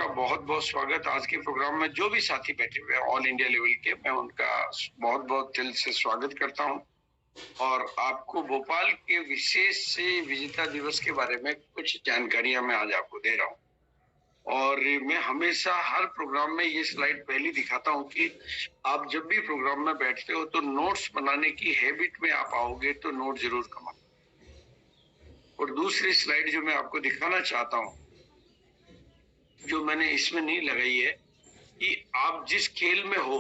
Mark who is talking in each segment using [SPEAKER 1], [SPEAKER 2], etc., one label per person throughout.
[SPEAKER 1] बहुत बहुत स्वागत। आज के प्रोग्राम में जो भी साथी बैठे हुए हैं ऑल इंडिया लेवल के, मैं उनका बहुत बहुत दिल से स्वागत करता हूं और आपको भोपाल के विशेष से विजेता दिवस के बारे में कुछ जानकारियां मैं आज आपको दे रहा हूं। और मैं हमेशा हर प्रोग्राम में ये स्लाइड पहले दिखाता हूं कि आप जब भी प्रोग्राम में बैठते हो तो नोट्स बनाने की हैबिट में आप आओगे तो नोट जरूर कमाओ। और दूसरी स्लाइड जो मैं आपको दिखाना चाहता हूं, जो मैंने इसमें नहीं लगाई है, कि आप जिस खेल में हो,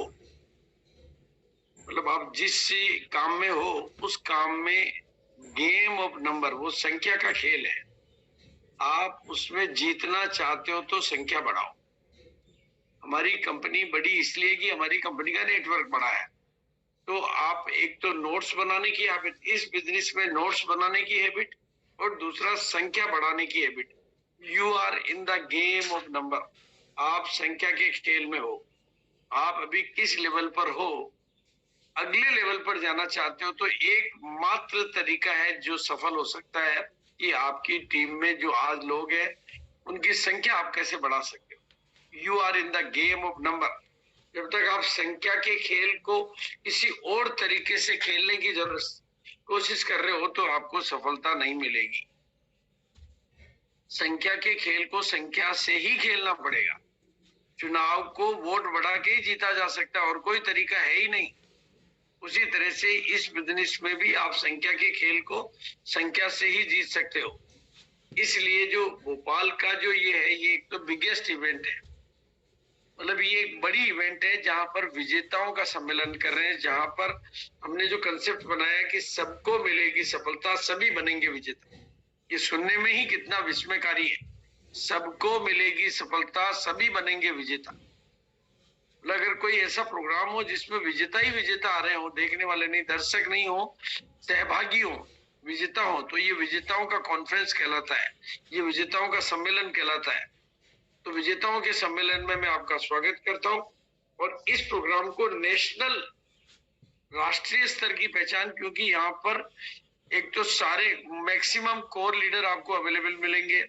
[SPEAKER 1] मतलब आप जिस काम में हो, उस काम में गेम ऑफ नंबर, वो संख्या का खेल है। आप उसमें जीतना चाहते हो तो संख्या बढ़ाओ। हमारी कंपनी बड़ी इसलिए कि हमारी कंपनी का नेटवर्क बड़ा है। तो आप एक तो नोट्स बनाने की हैबिट, इस बिजनेस में नोट्स बनाने की हैबिट, और दूसरा संख्या बढ़ाने की habit. You are in the game of number. आप संख्या के खेल में हो। आप अभी किस लेवल पर हो, अगले लेवल पर जाना चाहते हो, तो एक मात्र तरीका है जो सफल हो सकता है कि आपकी टीम में जो आज लोग हैं उनकी संख्या आप कैसे बढ़ा सकते हो। You are in the game of number. जब तक आप संख्या के खेल को किसी और तरीके से खेलने की कोशिश कर रहे हो तो आपको सफलता नहीं मिलेगी। संख्या के खेल को संख्या से ही खेलना पड़ेगा। चुनाव को वोट बढ़ा के ही जीता जा सकता है और कोई तरीका है ही नहीं। उसी तरह से इस बिजनेस में भी आप संख्या के खेल को संख्या से ही जीत सकते हो। इसलिए जो भोपाल का जो ये है, ये एक तो बिगेस्ट इवेंट है, मतलब ये एक बड़ी इवेंट है जहां पर विजेताओं का सम्मेलन कर रहे हैं, जहां पर हमने जो कंसेप्ट बनाया कि सबको मिलेगी सफलता, सभी बनेंगे विजेता। ये सुनने में ही कितना विस्मयकारी है। सबको मिलेगी सफलता, सभी बनेंगे विजेता। अगर कोई ऐसा प्रोग्राम हो जिसमें विजेता ही विजेता आ रहे हो, देखने वाले नहीं, दर्शक नहीं हो, सहभागी हो, विजेता हो, तो ये विजेताओं का कॉन्फ्रेंस कहलाता है, ये विजेताओं का सम्मेलन कहलाता है। तो विजेताओं के सम्मेलन में मैं आपका स्वागत करता हूं। और इस प्रोग्राम को नेशनल, राष्ट्रीय स्तर की पहचान, क्योंकि यहाँ पर एक तो सारे मैक्सिमम कोर लीडर आपको अवेलेबल मिलेंगे,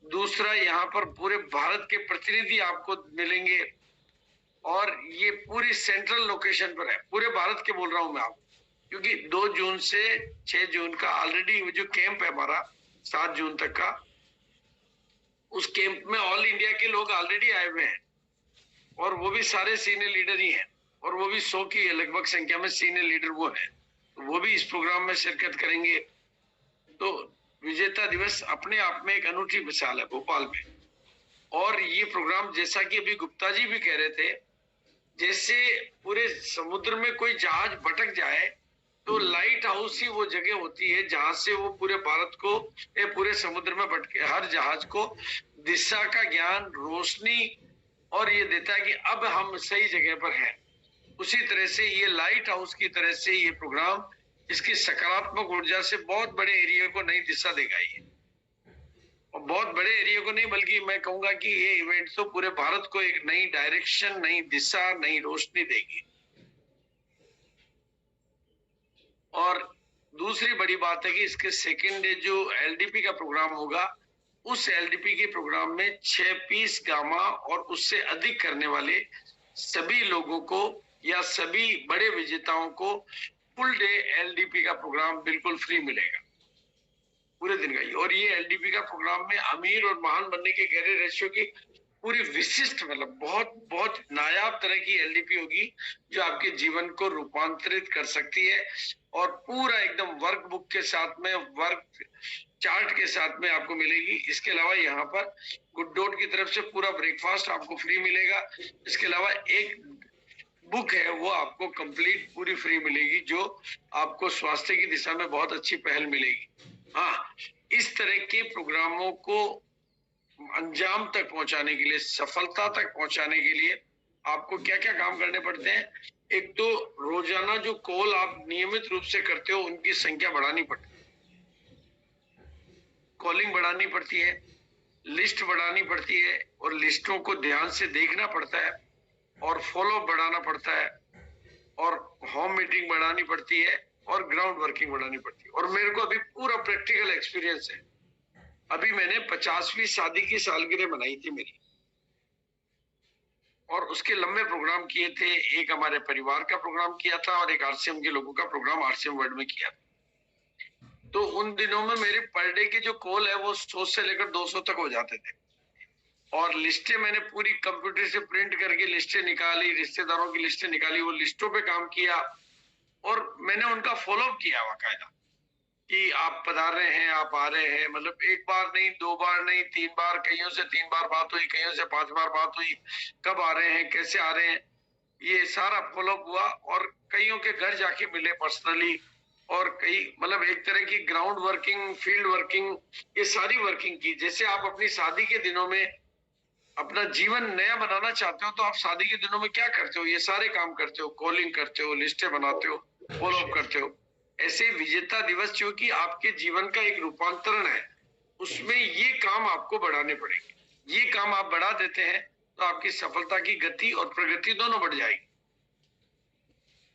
[SPEAKER 1] दूसरा यहाँ पर पूरे भारत के प्रतिनिधि आपको मिलेंगे, और ये पूरी सेंट्रल लोकेशन पर है। पूरे भारत के बोल रहा हूं मैं आपको, क्योंकि 2 जून से 6 जून का ऑलरेडी जो कैंप है हमारा 7 जून तक का, उस कैंप में ऑल इंडिया के लोग ऑलरेडी आए हुए हैं और वो भी सारे सीनियर लीडर ही हैं, और वो भी 100 की लगभग संख्या में सीनियर लीडर वो हैं, तो वो भी इस प्रोग्राम में शिरकत करेंगे। तो विजेता दिवस अपने आप में एक अनूठी मिसाल है भोपाल में। और ये प्रोग्राम, जैसा कि अभी गुप्ता जी भी कह रहे थे, जैसे पूरे समुद्र में कोई जहाज भटक जाए तो लाइट हाउस ही वो जगह होती है जहां से वो पूरे भारत को, पूरे समुद्र में भटके हर जहाज को दिशा का ज्ञान, रोशनी और ये देता है कि अब हम सही जगह पर हैं। उसी तरह से ये लाइट हाउस की तरह से ये प्रोग्राम, इसकी सकारात्मक ऊर्जा से बहुत बड़े एरिया को नई दिशा देगा। ये और बहुत बड़े एरिया को नहीं, बल्कि मैं कहूंगा कि ये इवेंट तो पूरे भारत को एक नई डायरेक्शन, नई दिशा, नई रोशनी देगी। और दूसरी बड़ी बात है कि इसके सेकेंड डे जो एलडीपी का प्रोग्राम होगा, उस एलडीपी के प्रोग्राम में 6 पीस गामा और उससे अधिक करने वाले सभी लोगों को या सभी बड़े विजेताओं को फुल डे एलडीपी का प्रोग्राम बिल्कुल फ्री मिलेगा, पूरे दिन का ही। और ये एलडीपी का प्रोग्राम में अमीर और महान बनने के गहरे रेशियो की पूरी विशिष्ट, मतलब बहुत बहुत नायाब तरह की एलडीपी होगी जो आपके जीवन को रूपांतरित कर सकती है। और पूरा एकदम वर्क बुक के साथ में, वर्क चार्ट के साथ में आपको मिलेगी। इसके अलावा यहाँ पर गुड डॉट की तरफ से पूरा ब्रेकफास्ट आपको फ्री मिलेगा। इसके अलावा एक बुक है वो आपको कंप्लीट पूरी फ्री मिलेगी, जो आपको स्वास्थ्य की दिशा में बहुत अच्छी पहल मिलेगी। हाँ, इस तरह के प्रोग्रामों को अंजाम तक पहुंचाने के लिए, सफलता तक पहुंचाने के लिए आपको क्या क्या काम करने पड़ते हैं। एक तो रोजाना जो कॉल आप नियमित रूप से करते हो उनकी संख्या बढ़ानी पड़ती है, कॉलिंग बढ़ानी पड़ती है, लिस्ट बढ़ानी पड़ती है, और लिस्टों को ध्यान से देखना पड़ता है, और फॉलो बढ़ाना पड़ता है, और होम मीटिंग बढ़ानी पड़ती है, और ग्राउंड वर्किंग बढ़ानी पड़ती है। और मेरे को अभी पूरा प्रैक्टिकल एक्सपीरियंस है। अभी मैंने 50वीं शादी की सालगिरह मनाई थी मेरी, और उसके लंबे प्रोग्राम किए थे। एक हमारे परिवार का प्रोग्राम किया था और एक आरसीएम के लोगों का प्रोग्राम आरसीएम वर्ल्ड में किया था। तो उन दिनों में मेरे पर डे के जो कॉल है वो 100 से लेकर 200 तक हो जाते थे। और लिस्टें मैंने पूरी कंप्यूटर से प्रिंट करके लिस्टें निकाली, रिश्तेदारों की लिस्टें निकाली, वो लिस्टों पे काम किया और मैंने उनका फॉलोअप किया बाकायदा कि आप पधार रहे हैं, आप आ रहे हैं। मतलब एक बार नहीं, 2 बार नहीं, 3 बार, कईयों से 3 बार बात हुई, कईयों से 5 बार बात हुई, कब आ रहे हैं, कैसे आ रहे हैं, ये सारा फॉलोअप हुआ। और कईयों के घर जाके मिले पर्सनली, और कई मतलब एक तरह की ग्राउंड वर्किंग, फील्ड वर्किंग, ये सारी वर्किंग की। जैसे आप अपनी शादी के दिनों में अपना जीवन नया बनाना चाहते हो तो आप शादी के दिनों में क्या करते हो, ये सारे काम करते हो, कॉलिंग करते हो, लिस्टें बनाते हो, फॉलो अप करते हो। ऐसे विजेता दिवस जो कि आपके जीवन का एक रूपांतरण है, उसमें ये काम आपको बढ़ाने पड़ेंगे। ये काम आप बढ़ा देते हैं तो आपकी सफलता की गति और प्रगति दोनों बढ़ जाएगी।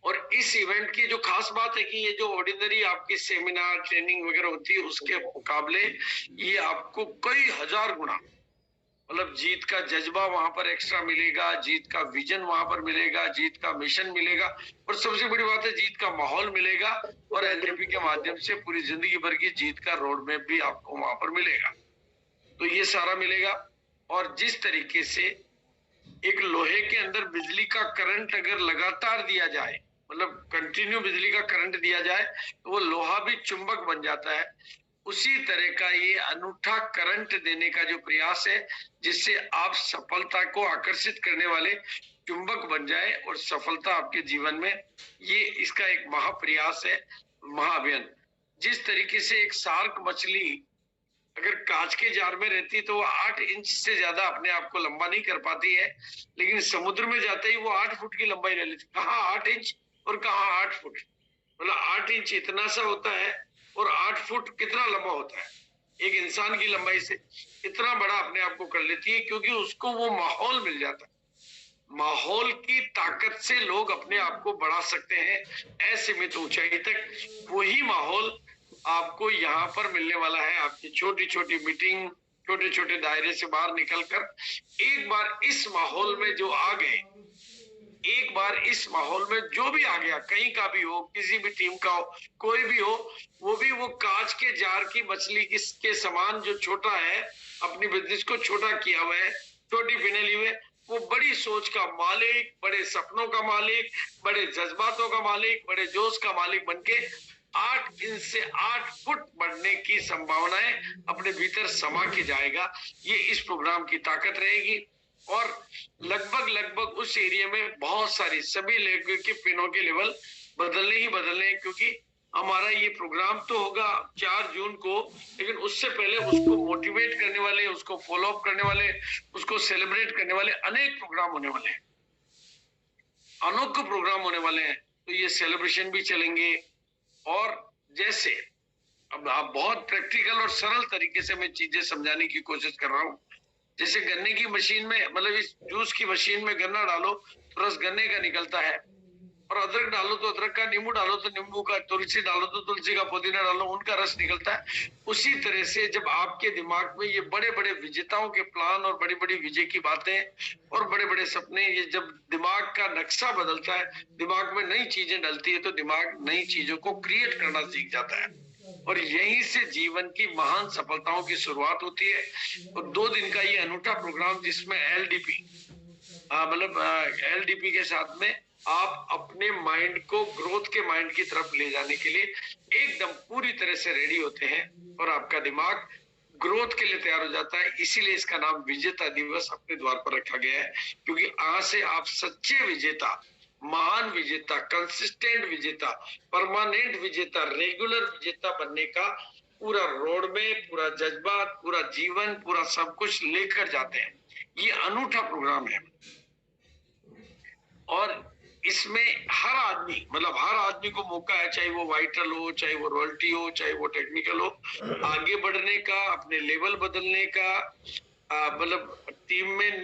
[SPEAKER 1] और इस इवेंट की जो खास बात है कि ये जो ऑर्डिनरी आपकी सेमिनार, ट्रेनिंग वगैरह होती है उसके मुकाबले ये आपको कई हजार गुना, मतलब जीत का जज्बा वहां पर एक्स्ट्रा मिलेगा, जीत का विजन वहां पर मिलेगा, जीत का मिशन मिलेगा, और सबसे बड़ी बात है जीत का माहौल मिलेगा। और एलडीपी के माध्यम से पूरी जिंदगी भर की जीत का रोड मैप भी आपको वहां पर मिलेगा। तो ये सारा मिलेगा। और जिस तरीके से एक लोहे के अंदर बिजली का करंट अगर लगातार दिया जाए, मतलब कंटिन्यू बिजली का करंट दिया जाए, तो वो लोहा भी चुंबक बन जाता है। उसी तरह का ये अनूठा करंट देने का जो प्रयास है, जिससे आप सफलता को आकर्षित करने वाले चुंबक बन जाए और सफलता आपके जीवन में, ये इसका एक महाप्रयास है, महाअभियान। जिस तरीके से एक शार्क मछली अगर कांच के जार में रहती तो वो 8 इंच से ज्यादा अपने आप को लंबा नहीं कर पाती है, लेकिन समुद्र में जाते ही वो 8 फुट की लंबाई ले लेती। कहाँ 8 इंच और कहाँ 8 फुट, मतलब 8 इंच इतना सा होता है और 8 फुट कितना लंबा होता है, एक इंसान की लंबाई से इतना बड़ा अपने आप को कर लेती है, क्योंकि उसको वो माहौल मिल जाता है। माहौल की ताकत से लोग अपने आप को बढ़ा सकते हैं असीमित ऊंचाई तक। वही माहौल आपको यहाँ पर मिलने वाला है। आपकी छोटी छोटी मीटिंग, छोटे छोटे दायरे से बाहर निकलकर एक बार इस माहौल में जो आ गए, एक बार इस माहौल में जो भी आ गया, कहीं का भी हो, किसी भी टीम का हो, कोई भी हो, वो भी वो कांच के जार की मछली के समान जो छोटा है, अपनी बिजनेस को छोटा किया हुआ है, छोटी फिनेली हुए, वो बड़ी सोच का मालिक, बड़े सपनों का मालिक, बड़े जज्बातों का मालिक, बड़े जोश का मालिक बनके 8 इंच से 8 फुट बढ़ने की संभावनाएं अपने भीतर समा के जाएगा। ये इस प्रोग्राम की ताकत रहेगी। और लगभग लगभग उस एरिया में बहुत सारी सभी लेवल के पिनों के लेवल बदलने ही बदलने हैं, क्योंकि हमारा ये प्रोग्राम तो होगा 4 जून को, लेकिन उससे पहले उसको मोटिवेट करने वाले, उसको फॉलो अप करने वाले, उसको सेलिब्रेट करने वाले अनेक प्रोग्राम होने वाले हैं, अनोखे प्रोग्राम होने वाले हैं। तो ये सेलिब्रेशन भी चलेंगे। और जैसे अब आप बहुत प्रैक्टिकल और सरल तरीके से मैं चीजें समझाने की कोशिश कर रहा हूँ। जैसे गन्ने की मशीन में, मतलब इस जूस की मशीन में गन्ना डालो तो रस गन्ने का निकलता है, और अदरक डालो तो अदरक का, नींबू डालो तो नींबू का, तुलसी डालो तो तुलसी का, पुदीना डालो उनका रस निकलता है। उसी तरह से जब आपके दिमाग में ये बड़े बड़े विजेताओं के प्लान और बड़ी बड़ी विजय की बातें और बड़े बड़े सपने, ये जब दिमाग का नक्शा बदलता है, दिमाग में नई चीजें डलती है, तो दिमाग नई चीजों को क्रिएट करना सीख जाता है। और यहीं से जीवन की महान सफलताओं की शुरुआत होती है। और 2 दिन का ये अनूठा प्रोग्राम, जिसमें एलडीपी, मतलब एलडीपी के साथ में आप अपने माइंड को ग्रोथ के माइंड की तरफ ले जाने के लिए एकदम पूरी तरह से रेडी होते हैं, और आपका दिमाग ग्रोथ के लिए तैयार हो जाता है। इसीलिए इसका नाम विजेता दिवस अपने द्वार पर रखा गया है, क्योंकि आज से आप सच्चे विजेता, महान विजेता, कंसिस्टेंट विजेता, परमानेंट विजेता, रेगुलर विजेता बनने का पूरा रोड में, पूरा जज्बा, पूरा जीवन, पूरा सब कुछ लेकर जाते हैं। ये अनूठा प्रोग्राम है। और इसमें हर आदमी, मतलब हर आदमी को मौका है, चाहे वो वाइटल हो, चाहे वो रॉयल्टी हो, चाहे वो टेक्निकल हो, आगे बढ़ने का, अपने लेवल बदलने का, मतलब टीम में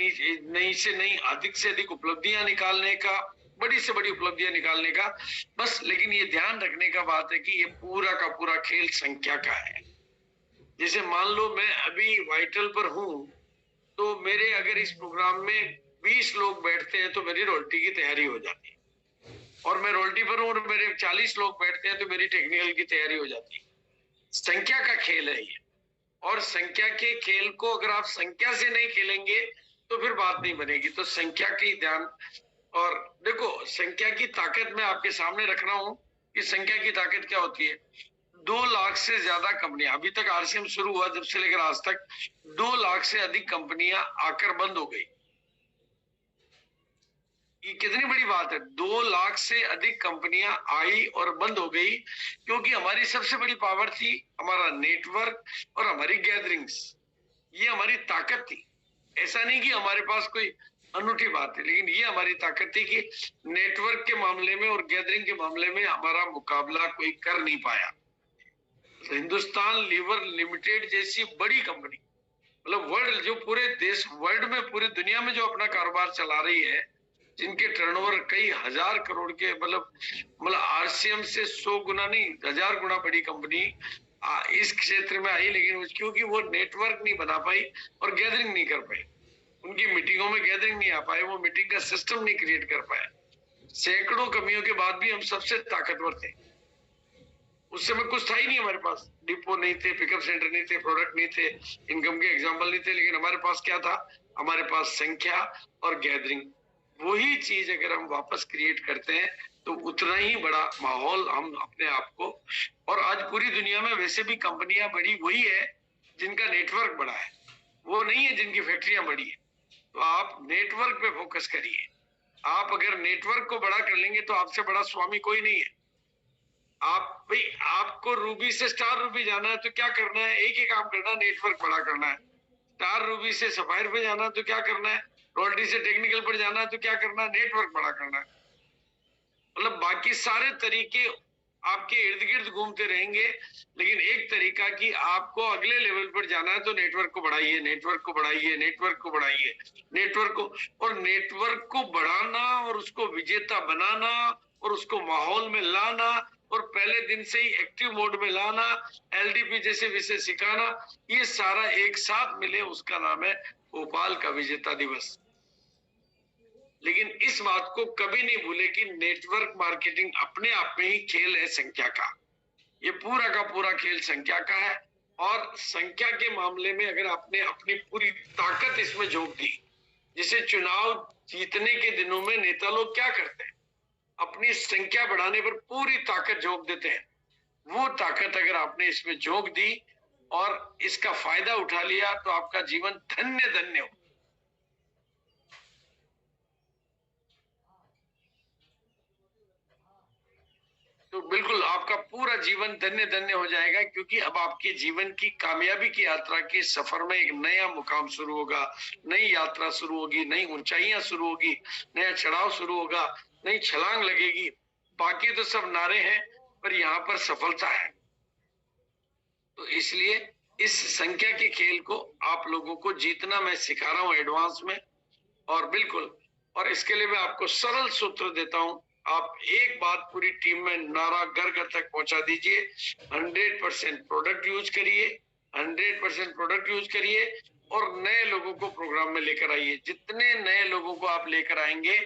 [SPEAKER 1] नई से नई, अधिक से अधिक उपलब्धियां निकालने का, बड़ी से बड़ी उपलब्धियां निकालने का। बस लेकिन ये ध्यान रखने का बात है कि ये पूरा का पूरा खेल संख्या का है। जैसे मान लो मैं अभी वाइटल पर हूं, तो मेरे अगर इस प्रोग्राम में 20 लोग बैठते हैं तो मेरी रॉयल्टी की तैयारी हो जाती है, और मैं रॉयल्टी पर हूँ और मेरे 40 लोग बैठते हैं तो मेरी टेक्निकल की तैयारी हो जाती है। संख्या का खेल है ये, और संख्या के खेल को अगर आप संख्या से नहीं खेलेंगे तो फिर बात नहीं बनेगी। तो संख्या की ध्यान, और देखो संख्या की ताकत मैं आपके सामने रख रहा हूं कि संख्या की ताकत क्या होती है। 2 लाख से ज्यादा कंपनियां, अभी तक आरसीएम शुरू हुआ जब से लेकर आज तक 2 लाख से अधिक कंपनियां आकर बंद हो गई। ये कितनी बड़ी बात है, 2 लाख से अधिक कंपनियां आई और बंद हो गई, क्योंकि हमारी सबसे बड़ी पावर थी हमारा नेटवर्क और हमारी गैदरिंग्स। ये हमारी ताकत थी। ऐसा नहीं कि हमारे पास कोई अनूठी बात है, लेकिन ये हमारी ताकत थी कि नेटवर्क के मामले में और गैदरिंग के मामले में हमारा मुकाबला कोई कर नहीं पाया। तो हिंदुस्तान लीवर लिमिटेड जैसी बड़ी कंपनी, मतलब वर्ल्ड, जो पूरे देश, वर्ल्ड में, पूरी दुनिया में जो अपना कारोबार चला रही है, जिनके टर्नओवर कई हजार करोड़ के, मतलब आरसीएम से 100 गुना नहीं, 1000 गुना बड़ी कंपनी इस क्षेत्र में आई, लेकिन क्योंकि वो नेटवर्क नहीं बना पाई और गैदरिंग नहीं कर पाई, उनकी मीटिंगों में गैदरिंग नहीं आ पाए, वो मीटिंग का सिस्टम नहीं क्रिएट कर पाए। सैकड़ों कमियों के बाद भी हम सबसे ताकतवर थे। उस समय कुछ था ही नहीं हमारे पास, डिपो नहीं थे, पिकअप सेंटर नहीं थे, प्रोडक्ट नहीं थे, इनकम के एग्जाम्पल नहीं थे, लेकिन हमारे पास क्या था, हमारे पास संख्या और गैदरिंग। वही चीज अगर हम वापस क्रिएट करते हैं तो उतना ही बड़ा माहौल हम अपने आप को, और आज पूरी दुनिया में वैसे भी कंपनियां बड़ी वही है जिनका नेटवर्क बड़ा है, वो नहीं है जिनकी फैक्ट्रियां बड़ी है। तो आप नेटवर्क पे फोकस करिए। आप अगर नेटवर्क को बड़ा कर लेंगे तो आपसे बड़ा स्वामी कोई नहीं है। आप भाई, आपको रूबी से स्टार रूबी जाना है तो क्या करना है, एक ही काम करना है, नेटवर्क बड़ा करना है। स्टार रूबी से सफायर पे जाना है तो क्या करना है, रॉयल्टी से टेक्निकल पर जाना है तो क्या करना है, नेटवर्क बड़ा करना है। मतलब बाकी सारे तरीके आपके इर्द गिर्द घूमते रहेंगे, लेकिन एक तरीका कि आपको अगले लेवल पर जाना है तो नेटवर्क को बढ़ाइए, नेटवर्क को बढ़ाइए, नेटवर्क को बढ़ाइए, नेटवर्क को, और नेटवर्क को बढ़ाना और उसको विजेता बनाना और उसको माहौल में लाना और पहले दिन से ही एक्टिव मोड में लाना, एलडीपी जैसे विषय सिखाना, ये सारा एक साथ मिले, उसका नाम है भोपाल का विजेता दिवस। लेकिन इस बात को कभी नहीं भूले कि नेटवर्क मार्केटिंग अपने आप में ही खेल है संख्या का। ये पूरा का पूरा खेल संख्या का है, और संख्या के मामले में अगर आपने अपनी पूरी ताकत इसमें झोंक दी, जिसे चुनाव जीतने के दिनों में नेता लोग क्या करते हैं, अपनी संख्या बढ़ाने पर पूरी ताकत झोंक देते हैं। वो ताकत अगर आपने इसमें झोंक दी और इसका फायदा उठा लिया तो आपका जीवन धन्य धन्य हो। तो बिल्कुल आपका पूरा जीवन धन्य धन्य हो जाएगा, क्योंकि अब आपके जीवन की कामयाबी की यात्रा के सफर में एक नया मुकाम शुरू होगा, नई यात्रा शुरू होगी, नई ऊंचाइयां शुरू होगी, नया चढ़ाव शुरू होगा, नई छलांग लगेगी। बाकी तो सब नारे हैं, पर यहाँ पर सफलता है। तो इसलिए इस संख्या के खेल को आप लोगों को जीतना मैं सिखा रहा हूँ एडवांस में, और बिल्कुल, और इसके लिए मैं आपको सरल सूत्र देता हूं। आप एक बात पूरी टीम में नारा घर घर तक पहुंचा दीजिए, 100% प्रोडक्ट यूज करिए, 100% प्रोडक्ट यूज करिए, और नए लोगों को प्रोग्राम में लेकर आइए। जितने नए लोगों को आप लेकर आएंगे,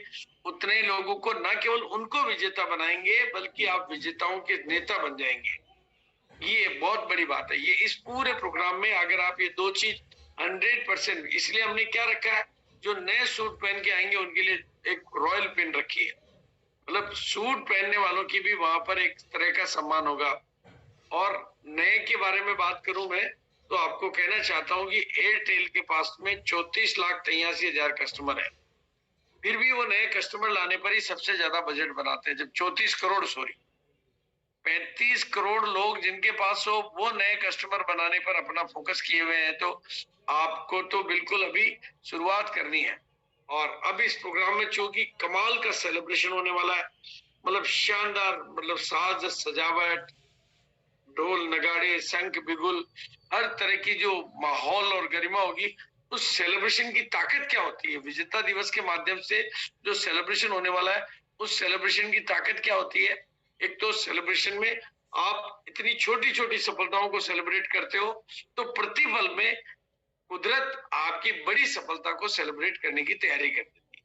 [SPEAKER 1] उतने लोगों को न केवल उनको विजेता बनाएंगे, बल्कि आप विजेताओं के नेता बन जाएंगे। ये बहुत बड़ी बात है। ये इस पूरे प्रोग्राम में अगर आप ये दो चीज 100%, इसलिए हमने क्या रखा है, जो नए सूट पहन के आएंगे उनके लिए एक रॉयल पिन रखी है, मतलब सूट पहनने वालों की भी वहां पर एक तरह का सम्मान होगा। और नए के बारे में बात करूं मैं, तो आपको कहना चाहता हूं कि एयरटेल के पास में 34,83,000 कस्टमर है, फिर भी वो नए कस्टमर लाने पर ही सबसे ज्यादा बजट बनाते हैं। जब 34 करोड़, सॉरी 35 करोड़ लोग जिनके पास हो, वो नए कस्टमर बनाने पर अपना फोकस किए हुए हैं, तो आपको तो बिल्कुल अभी शुरुआत करनी है। और अब इस प्रोग्राम में चूंकि कमाल का सेलिब्रेशन होने वाला है, मतलब शानदार, मतलब साज सजावट, ढोल नगाड़े, शंख बिगुल, हर तरह की जो माहौल और गरिमा होगी। उस सेलिब्रेशन की ताकत क्या होती है, विजेता दिवस के माध्यम से जो सेलिब्रेशन होने वाला है, उस सेलिब्रेशन की ताकत क्या होती है। एक तो सेलिब्रेशन में आप इतनी छोटी छोटी सफलताओं को सेलिब्रेट करते हो, तो प्रतिपल में कुदरत आपकी बड़ी सफलता को सेलिब्रेट करने की तैयारी कर देती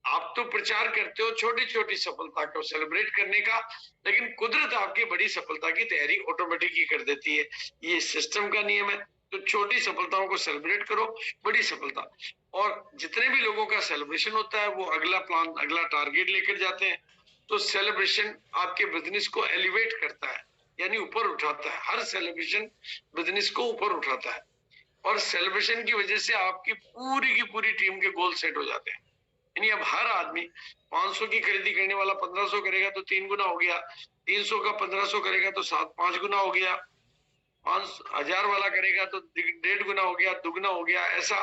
[SPEAKER 1] आप तो प्रचार करते हो छोटी छोटी सफलता को सेलिब्रेट करने का, लेकिन कुदरत आपकी बड़ी सफलता की तैयारी ऑटोमेटिक ही कर देती है। ये सिस्टम का नियम है। तो छोटी सफलताओं को सेलिब्रेट करो, बड़ी सफलता। और जितने भी लोगों का सेलिब्रेशन होता है वो अगला प्लान, अगला टारगेट लेकर जाते हैं। तो सेलिब्रेशन आपके बिजनेस को एलिवेट करता है, यानी ऊपर उठाता है। हर सेलिब्रेशन बिजनेस को ऊपर उठाता है, और सेलिब्रेशन की वजह से आपकी पूरी टीम के गोल सेट हो जाते हैं। यानी अब हर आदमी 500 की खरीदी करने वाला 1500 करेगा तो 3 गुना हो गया, 300 का 1500 करेगा तो 5 गुना हो गया, 5000 वाला करेगा तो 1.5 गुना हो गया, दुगना हो गया। ऐसा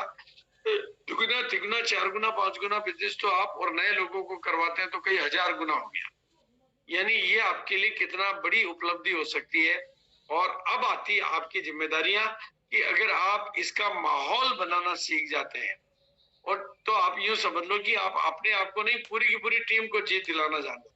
[SPEAKER 1] दुगना, तिगुना, 4 गुना, 5 गुना बिजनेस तो आप और नए लोगों को करवाते हैं तो कई हजार गुना हो गया। यानी ये आपके लिए कितना बड़ी उपलब्धि हो सकती है। और अब आती है आपकी जिम्मेदारियां कि अगर आप इसका माहौल बनाना सीख जाते हैं, और तो आप यूं समझ लो कि आप अपने आप को नहीं, पूरी की पूरी टीम को जीत दिलाना जानते।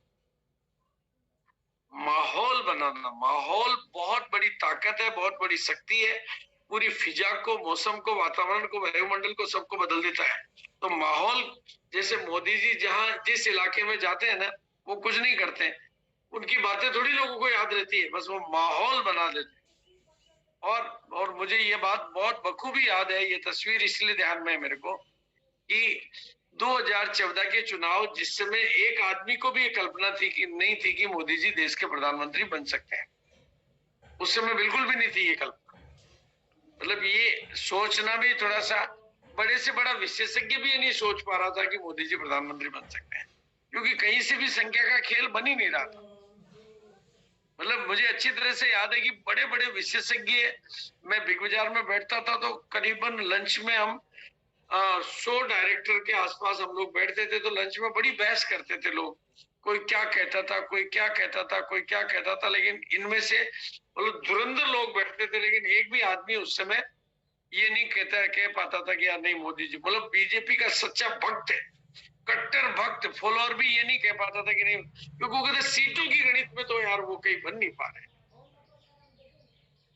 [SPEAKER 1] माहौल बनाना, माहौल बहुत बड़ी ताकत है, बहुत बड़ी शक्ति है। पूरी फिजा को, मौसम को, वातावरण को, वायुमंडल को, सबको बदल देता है। तो माहौल, जैसे मोदी जी जहां जिस इलाके में जाते हैं ना, वो कुछ नहीं करते हैं, उनकी बातें थोड़ी लोगों को याद रहती है, बस वो माहौल बना देते हैं। और मुझे ये बात बहुत बखूबी याद है, ये तस्वीर इसलिए ध्यान में है मेरे को कि 2014 के चुनाव, जिस समय एक आदमी को भी ये कल्पना थी कि नहीं थी कि मोदी जी देश के प्रधानमंत्री बन सकते हैं, उस समय बिल्कुल भी नहीं थी ये कल्पना। मतलब ये सोचना भी थोड़ा सा, बड़े से बड़ा विशेषज्ञ भी ये नहीं सोच पा रहा था कि मोदी जी प्रधानमंत्री बन सकते हैं, क्योंकि कहीं से भी संख्या का खेल बन ही नहीं रहा था। मतलब मुझे अच्छी तरह से याद है कि बड़े बड़े विशेषज्ञ, मैं बिग बाजार में बैठता था तो करीबन लंच में हम 100 डायरेक्टर के आसपास हम लोग बैठते थे, तो लंच में बड़ी बहस करते थे लोग। कोई क्या कहता था, कोई क्या कहता था, कोई क्या कहता था, लेकिन इनमें से मतलब धुरंधर लोग बैठते थे, लेकिन एक भी आदमी उस समय ये नहीं कह पाता था कि यार नहीं, मोदी जी, मतलब बीजेपी का सच्चा भक्त है, कट्टर भक्त, फॉलोअर भी ये नहीं कह पाता था कि नहीं, क्योंकि वो कहते सीटों की गणित में तो यार वो कहीं बन नहीं पा रहे।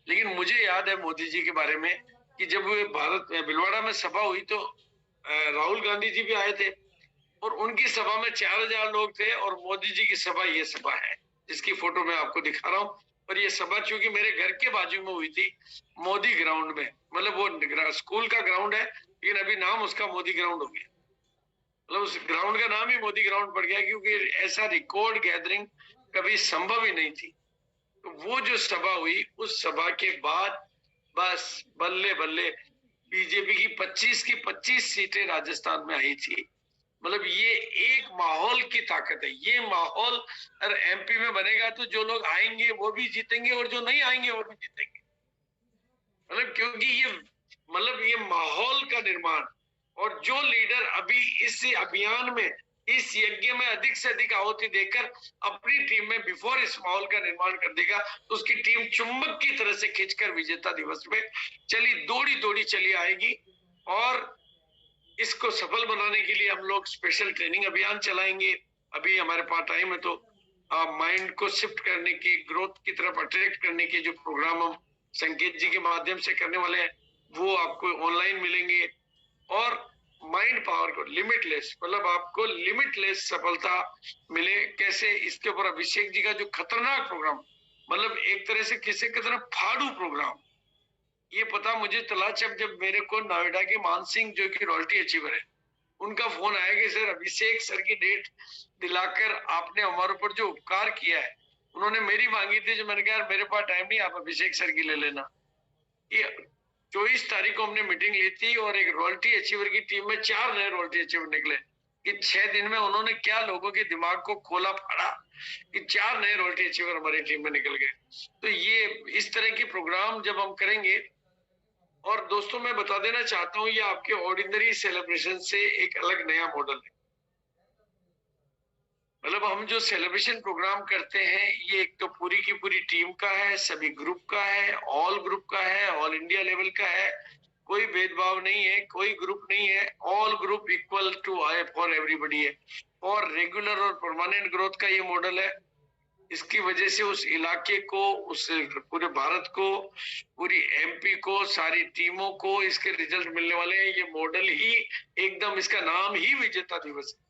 [SPEAKER 1] लेकिन मुझे याद है मोदी जी के बारे में कि जब भारत भिलवाड़ा में सभा हुई तो राहुल गांधी जी भी आए थे, और उनकी सभा में 4000 लोग थे, और मोदी जी की सभा ये सभा है जिसकी फोटो मैं आपको दिखा रहा हूँ। और ये सभा चूंकि मेरे घर के बाजू में हुई थी, मोदी ग्राउंड में, मतलब वो स्कूल का ग्राउंड है, लेकिन अभी नाम उसका मोदी ग्राउंड हो गया। मतलब उस ग्राउंड का नाम ही मोदी ग्राउंड पड़ गया, क्योंकि ऐसा रिकॉर्ड गैदरिंग कभी संभव ही नहीं थी। तो वो जो सभा हुई, उस सभा के बाद बस बल्ले बल्ले बीजेपी की 25 सीटें राजस्थान में आई थी। मतलब ये एक माहौल की ताकत है। ये माहौल अगर एमपी में बनेगा तो जो लोग आएंगे वो भी जीतेंगे, और जो नहीं आएंगे वो भी जीतेंगे। मतलब क्योंकि ये माहौल का निर्माण, और जो लीडर अभी इस अभियान में, इस यज्ञ में अधिक से अधिक आहुति देकर अपनी टीम में बिफोर इस माहौल का निर्माण कर देगा, तो उसकी टीम चुंबक की तरह से खींचकर विजेता दिवस में दौड़ी दौड़ी चली आएगी। और इसको सफल बनाने के लिए हम लोग स्पेशल ट्रेनिंग अभियान चलाएंगे। अभी हमारे पास टाइम है तो माइंड को शिफ्ट करने की, ग्रोथ की तरफ अट्रैक्ट करने के जो प्रोग्राम हम संकेत जी के माध्यम से करने वाले हैं, वो आपको ऑनलाइन मिलेंगे। और माइंड पावर को लिमिटलेस, मतलब आपको लिमिटलेस सफलता मिले कैसे, इसके ऊपर अभिषेक जी का जो खतरनाक प्रोग्राम, मतलब एक तरह से किसी की तरह फाड़ू प्रोग्राम, ये पता मुझे चला जब मेरे को नोएडा के मान सिंह जो कि रॉयल्टी अचीवर है, उनका फोन आया कि सर अभिषेक सर की डेट दिलाकर आपने हमारे ऊपर जो उपकार किया है। उन्होंने मेरी मांगी थी, जो मैंने कहा मेरे पास टाइम नहीं, आप अभिषेक सर की ले लेना। ये 24 तारीख को हमने मीटिंग ली थी, और एक रॉयल्टी अचीवर की टीम में 4 नए रॉयल्टी अचीवर निकले कि 6 दिन में उन्होंने क्या लोगों के दिमाग को खोला फाड़ा कि 4 नए रॉयल्टी अचीवर हमारी टीम में निकल गए। तो ये इस तरह की प्रोग्राम जब हम करेंगे, और दोस्तों मैं बता देना चाहता हूँ, ये आपके ऑर्डिनरी सेलिब्रेशन से एक अलग नया मॉडल है। मतलब हम जो सेलिब्रेशन प्रोग्राम करते हैं, ये एक तो पूरी की पूरी टीम का है, सभी ग्रुप का है, ऑल ग्रुप का है, ऑल इंडिया लेवल का है, कोई भेदभाव नहीं है, कोई ग्रुप नहीं है, all group equal to I for everybody है। और रेगुलर और परमानेंट ग्रोथ का ये मॉडल है। इसकी वजह से उस इलाके को, उस पूरे भारत को, पूरी एमपी को, सारी टीमों को इसके रिजल्ट मिलने वाले हैं। ये मॉडल ही एकदम, इसका नाम ही विजेता दिवस है।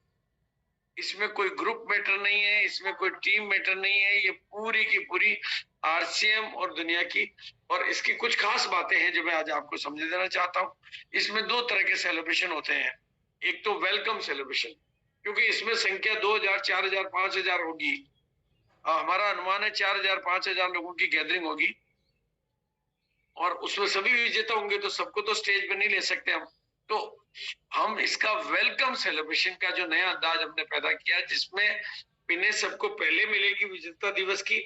[SPEAKER 1] इसमें कोई ग्रुप मैटर नहीं है, इसमें कोई टीम मैटर नहीं है, ये पूरी की पूरी आरसीएम और दुनिया की। और इसकी कुछ खास बातें हैं जो मैं आज आपको समझ देना चाहता हूँ। इसमें दो तरह के सेलिब्रेशन होते हैं। एक तो वेलकम सेलिब्रेशन, क्योंकि इसमें संख्या 2000, 4000, 5000 होगी। हमारा अनुमान है 4000, 5000 लोगों की गैदरिंग होगी और उसमें सभी विजेता होंगे, तो सबको तो स्टेज पे नहीं ले सकते हम। तो हम इसका वेलकम सेलिब्रेशन का जो नया अंदाज हमने पैदा किया, जिसमें पिने सबको पहले मिलेगी विजेता दिवस की,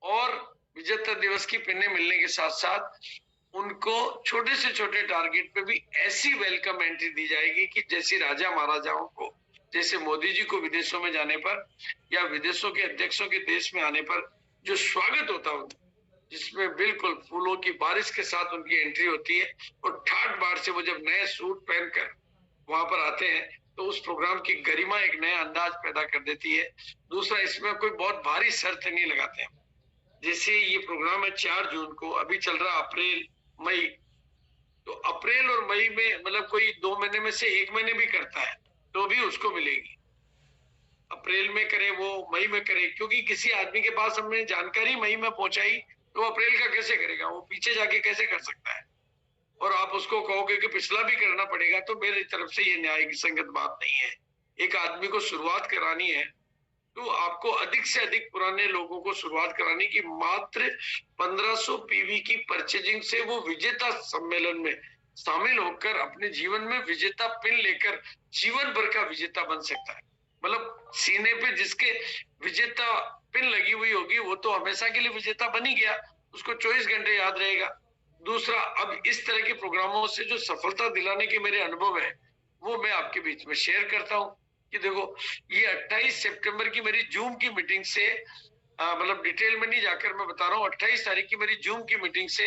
[SPEAKER 1] और विजेता दिवस की पिने मिलने के साथ साथ उनको छोटे से छोटे टारगेट पे भी ऐसी वेलकम एंट्री दी जाएगी कि जैसे राजा महाराजाओं को, जैसे मोदी जी को विदेशों में जाने पर या विदेशों के अध्यक्षों के देश में आने पर जो स्वागत होता हो, जिसमें बिल्कुल फूलों की बारिश के साथ उनकी एंट्री होती है, और ठाट बाट से वो जब नए सूट पहनकर वहां पर आते हैं तो उस प्रोग्राम की गरिमा एक नया अंदाज पैदा कर देती है। दूसरा, इसमें कोई बहुत भारी शर्त नहीं लगाते हैं। जैसे ये प्रोग्राम है 4 जून को, अभी चल रहा अप्रैल मई, तो अप्रैल और मई में मतलब कोई 2 महीने में से 1 महीने भी करता है तो भी उसको मिलेगी। अप्रैल में करे वो मई में करे, क्योंकि किसी आदमी के पास हमने जानकारी मई में पहुंचाई तो अप्रैल का कैसे करेगा, वो पीछे जाके कैसे कर सकता है। और आप उसको कहोगे कि पिछला भी करना पड़ेगा, तो मेरी तरफ से ये न्याय की संगत बात नहीं है। एक आदमी को शुरुआत करानी है तो आपको अधिक से अधिक पुराने लोगों को शुरुआत करानी की मात्र 1500 पीवी की परचेजिंग से वो विजेता सम्मेलन में शामिल होकर अपने जीवन में विजेता पिन लेकर जीवन भर का विजेता बन सकता है। मतलब सीने पे जिसके विजेता पिन लगी हुई होगी वो तो हमेशा के लिए विजेता बन ही गया, उसको 24 घंटे याद रहेगा। दूसरा, अब इस तरह के प्रोग्रामों से जो सफलता दिलाने के मेरे अनुभव है वो मैं आपके बीच में शेयर करता हूँ कि देखो, ये 28 सितंबर की मेरी जूम की मीटिंग से मतलब डिटेल में नहीं जाकर मैं बता रहा हूँ, 28 तारीख की मेरी जूम की मीटिंग से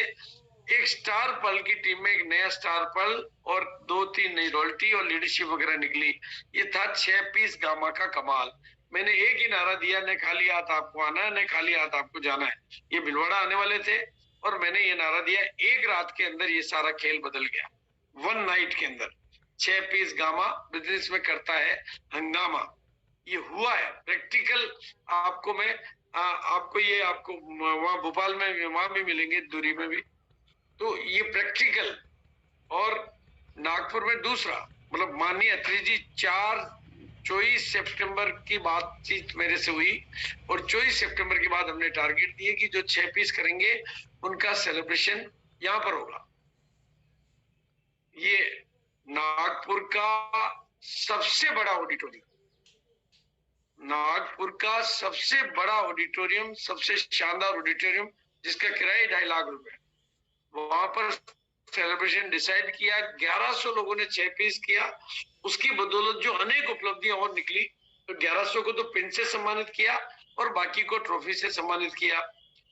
[SPEAKER 1] एक स्टार पल की टीम में एक नया स्टार पल और 2-3 नई रॉयल्टी और लीडरशिप वगैरह निकली। ये था 6 पीस गामा का कमाल। मैंने एक ही नारा दिया, न खाली हाथ आपको आना है, न खाली हाथ आपको जाना है। ये भिलवाड़ा आने वाले थे और मैंने ये नारा दिया, एक रात के अंदर ये सारा खेल बदल गया। 1 नाइट के अंदर 6 पीस गामा बिजनेस में करता है हंगामा। ये हुआ है प्रैक्टिकल। आपको मैं आपको ये आपको वहां भोपाल में वहां भी मिलेंगे, दूरी में भी। तो ये प्रैक्टिकल। और नागपुर में दूसरा, मतलब माननीय अत्री जी 24 सितंबर की बातचीत मेरे से हुई और 24 सितंबर के बाद हमने टारगेट दिए कि जो 6 पीस करेंगे उनका सेलिब्रेशन यहां पर होगा। ये नागपुर का सबसे बड़ा ऑडिटोरियम, नागपुर का सबसे बड़ा ऑडिटोरियम, सबसे शानदार ऑडिटोरियम, जिसका किराया 2.5 लाख रुपए। वहां पर सेलिब्रेशन डिसाइड किया, 1100 लोगों ने 6 पीस किया। उसकी बदौलत जो अनेक उपलब्धियां और निकली, तो 1100 को तो पिन से सम्मानित किया और बाकी को ट्रॉफी से सम्मानित किया।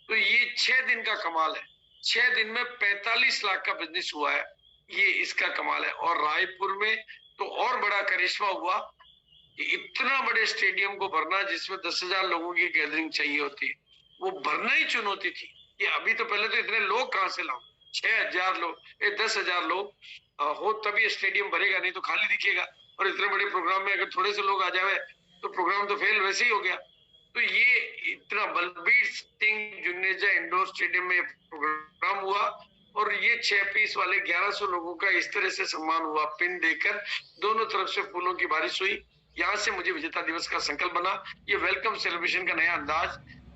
[SPEAKER 1] तो ये 6 दिन का कमाल है। 6 दिन में 45 लाख का बिजनेस हुआ है, ये इसका कमाल है। और रायपुर में तो और बड़ा करिश्मा हुआ कि इतना बड़े स्टेडियम को भरना, जिसमें 10,000 लोगों की गैदरिंग चाहिए होती है, वो भरना ही चुनौती थी कि अभी तो पहले तो इतने लोग कहां से लाऊं। 6,000 लोग, 10,000 लोग हो तभी स्टेडियम भरेगा, नहीं तो खाली दिखेगा। और इतने बड़े प्रोग्राम में अगर थोड़े से लोग आ जाए तो प्रोग्राम तो फेल वैसे ही हो गया। तो ये इतना बलबीर सिंह जुनेजा इंडोर स्टेडियम में प्रोग्राम हुआ और ये 6 पीस वाले 1100 लोगों का इस तरह से सम्मान हुआ, पिन देकर दोनों तरफ से फूलों की बारिश हुई। यहाँ से मुझे विजेता दिवस का संकल्प बना, ये वेलकम सेलिब्रेशन का नया अंदाज,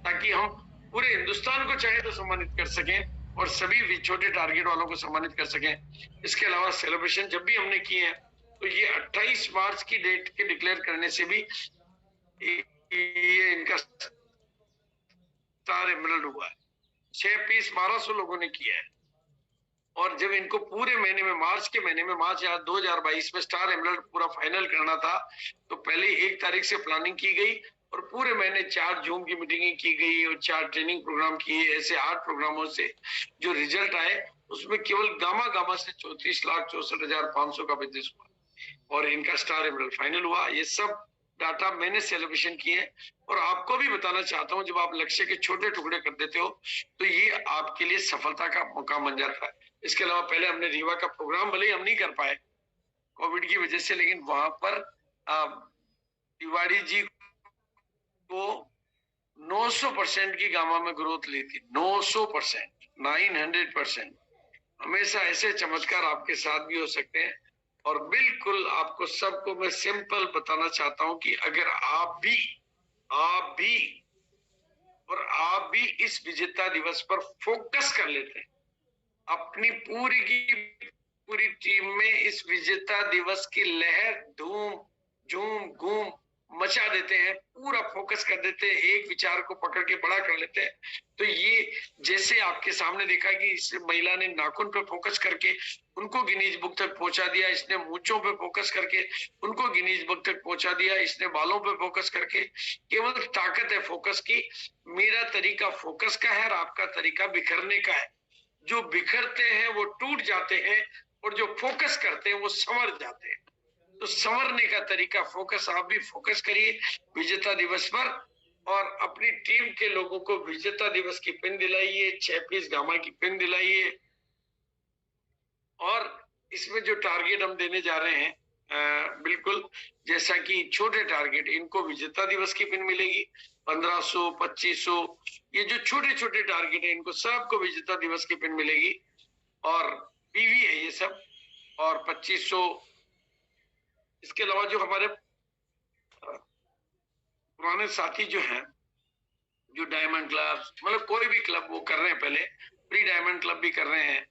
[SPEAKER 1] ताकि हम पूरे हिंदुस्तान को चाहे तो सम्मानित कर सकें और सभी छोटे टारगेट वालों को सम्मानित कर सकें। इसके अलावा सेलिब्रेशन जब भी हमने किए हैं तो ये 28 मार्च की डेट के डिक्लेयर करने से भी ये इनका स्टार एमरल्ड हुआ है। 6 पीस 1200 लोगों ने किया है। और जब इनको पूरे महीने में, मार्च के महीने में, मार्च 2022 में स्टार एमरल्ड पूरा फाइनल करना था, तो पहले 1 तारीख से प्लानिंग की गई और पूरे महीने 4 जून की मीटिंगें की गई और 4 ट्रेनिंग प्रोग्राम किए। ऐसे 8 प्रोग्रामों से जो रिजल्ट आए उसमें केवल गामा से 34,64,500 का बिजनेस हुआ और इनका स्टार एमरल्ड फाइनल हुआ। ये सब डाटा मैंने सेलिब्रेशन किए और आपको भी बताना चाहता हूँ, जब आप लक्ष्य के छोटे टुकड़े कर देते हो तो ये आपके लिए सफलता का मौका बन जाता है। इसके अलावा पहले हमने रीवा का प्रोग्राम भले ही हम नहीं कर पाए कोविड की वजह से, लेकिन वहां पर तिवारी जी को 900% की गामा में ग्रोथ ली थी, 900%, 900%। हमेशा ऐसे चमत्कार आपके साथ भी हो सकते हैं। और बिल्कुल आपको सबको मैं सिंपल बताना चाहता हूं कि अगर आप भी इस विजेता दिवस पर फोकस कर लेते हैं, अपनी पूरी की पूरी टीम में इस विजेता दिवस की लहर धूम झूम घूम मचा देते हैं, पूरा फोकस कर देते हैं, एक विचार को पकड़ के बड़ा कर लेते हैं। तो ये जैसे आपके सामने देखा कि इस महिला ने नाखून पे फोकस करके उनको गिनीज बुक तक पहुंचा दिया, इसने मूंछों पे फोकस करके उनको गिनीज बुक तक पहुंचा दिया, इसने बालों पे फोकस करके। केवल ताकत है फोकस की। मेरा तरीका फोकस का है और आपका तरीका बिखरने का है। जो बिखरते हैं वो टूट जाते हैं और जो फोकस करते हैं वो संवर जाते हैं। तो संवरने का तरीका फोकस। आप भी फोकस करिए विजेता दिवस पर और अपनी टीम के लोगों को विजेता दिवस की पिन दिलाइए, 6 पीस गामा की पिन दिलाइए। और इसमें जो टारगेट हम देने जा रहे हैं, बिल्कुल जैसा कि छोटे टारगेट, इनको विजेता दिवस की पिन मिलेगी 1500, 2500, ये जो छोटे छोटे टारगेट है इनको सबको विजेता दिवस की पिन मिलेगी। और पीवी है ये सब, और 2500। इसके अलावा जो हमारे पुराने साथी जो हैं, जो डायमंड क्लब, मतलब कोई भी क्लब वो कर रहे हैं, पहले प्री डायमंड क्लब भी कर रहे हैं,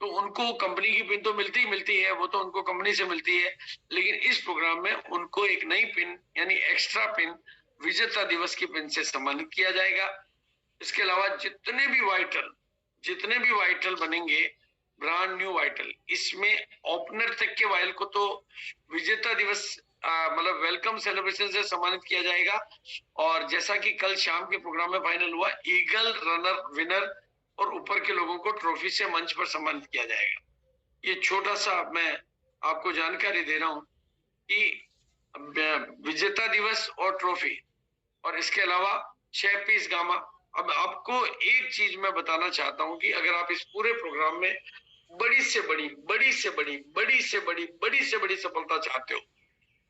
[SPEAKER 1] तो उनको कंपनी की पिन तो मिलती ही मिलती है, वो तो उनको कंपनी से मिलती है। लेकिन इस प्रोग्राम में उनको एक नई पिन यानी एक्स्ट्रा पिन विजेता दिवस की पिन से सम्मानित किया जाएगा। इसके अलावा जितने भी वाइटल बनेंगे, ब्रांड न्यू वाइटल, इसमें ओपनर तक के वाइल को तो विजेता दिवस मतलब वेलकम सेलिब्रेशन से सम्मानित किया जाएगा। और जैसा कि कल शाम के प्रोग्राम में फाइनल हुआ, ईगल रनर विनर और ऊपर के लोगों को ट्रॉफी से मंच पर सम्मानित किया जाएगा। ये छोटा सा मैं आपको जानकारी दे रहा हूं कि विजेता दिवस और ट्रॉफी, और इसके अलावा 6 पीस गामा। अब आपको एक चीज मैं बताना चाहता हूं कि अगर आप इस पूरे प्रोग्राम में बड़ी से बड़ी सफलता चाहते हो,